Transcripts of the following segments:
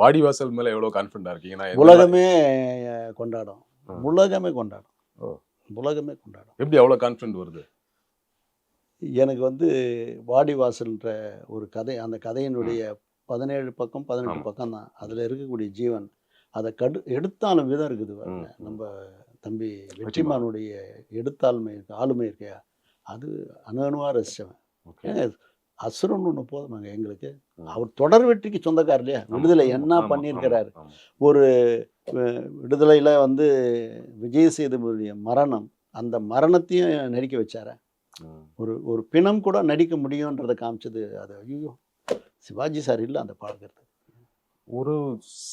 வாடிவாசல் மேல எவ்வளவு கான்ஃபிடண்டா இருக்கீங்க? நான் உலகமே கொண்டாடும், ஆ. உலகமே கொண்டாடும், ஓ. உலகமே கொண்டாடும். எப்படி அவ்வளவு கான்ஃபிடன்ட் வருது? எனக்கு வந்து வாடிவாசல்ன்ற ஒரு கதை, அந்த கதையினுடைய 17 பக்கம் 18 ஆமா. பக்கம் தான். அதில் இருக்கக்கூடிய ஜீவன் அதை எடுத்தாலும் விதம் இருக்குது பாருங்க. நம்ம தம்பி வெற்றிமாறனுடைய எடுத்தாளுமை இருக்கு, ஆளுமை இருக்கையா, அது அணுவா ரசிச்சவன். ஓகே. ஏங்க அசுரன் ஒன்று போதுமாங்க எங்களுக்கு. அவர் தொடர் வெற்றிக்கு சொந்தக்கார் இல்லையா? விடுதலை என்ன பண்ணியிருக்கிறாரு. ஒரு விடுதலையில் வந்து விஜய் சேதுபதியுடைய மரணம், அந்த மரணத்தையும் நடிக்க வச்சார. ஒரு பிணம் கூட நடிக்க முடியுன்றதை காமிச்சது. அது ஐயோ, சிவாஜி சார் இல்லை அந்த பாடகர். ஒரு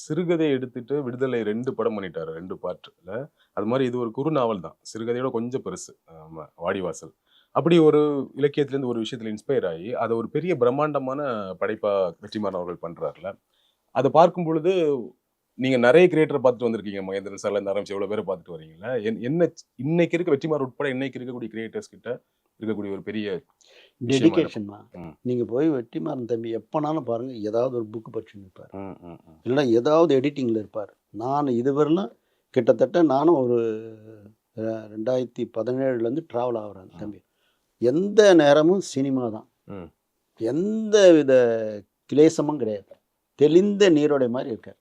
சிறுகதை எடுத்துட்டு விடுதலை 2 படம் பண்ணிட்டாரு, 2 பார்ட்ல. அது மாதிரி இது ஒரு குறுநாவல் தான், சிறுகதையோட கொஞ்சம் பெருசு. வாடிவாசல் அப்படி ஒரு இலக்கியத்திலேருந்து ஒரு விஷயத்துல இன்ஸ்பயர் ஆகி அதை ஒரு பெரிய பிரம்மாண்டமான படைப்பா வெற்றிமாறன் அவர்கள் பண்றாருல. அதை பார்க்கும் பொழுது நீங்க நிறைய கிரியேட்டரை பார்த்துட்டு வந்திருக்கீங்க, மகேந்திரன் சார்ல இருந்து ஆரம்பிச்சு எவ்வளவு பேரை பார்த்துட்டு வரீங்களா? என்ன இன்னைக்கு இருக்க வெற்றிமாறன் உட்பட இன்னைக்கு இருக்கக்கூடிய கிரியேட்டர்ஸ் கிட்ட இருக்கக்கூடிய ஒரு பெரிய டெடிகேஷன் தான். நீங்க போய் வெற்றிமாறன் தம்பி எப்பனாலும் பாருங்க, ஏதாவது ஒரு புக் படிச்சு நிற்பார், இல்லைன்னா ஏதாவது எடிட்டிங்ல இருப்பார். நான் இதுவரையிலும் கிட்டத்தட்ட நானும் ஒரு 2017 ட்ராவல் ஆகுறேன் தம்பி. எந்த நேரமும் சினிமா தான், எந்த வித கிளேசமும் கிடையாது, தெளிந்த நீரோடை மாதிரி இருக்கார்.